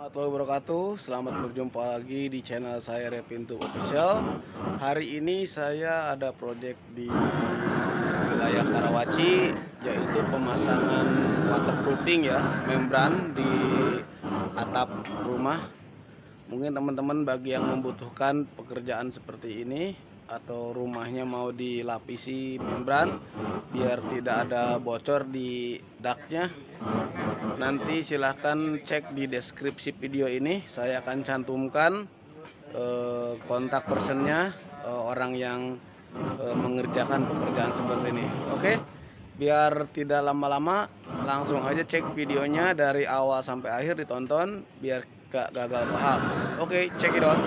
Warahmatullahi wabarakatuh. Selamat berjumpa lagi di channel saya Repintu Official. Hari ini saya ada project di wilayah Karawaci, yaitu pemasangan waterproofing ya, membran di atap rumah. Mungkin teman-teman bagi yang membutuhkan pekerjaan seperti ini atau rumahnya mau dilapisi membran biar tidak ada bocor di daknya, nanti silahkan cek di deskripsi video ini. Saya akan cantumkan kontak personnya, orang yang mengerjakan pekerjaan seperti ini. Oke, biar tidak lama-lama, langsung aja cek videonya dari awal sampai akhir, ditonton biar gak gagal paham. Oke, check it out.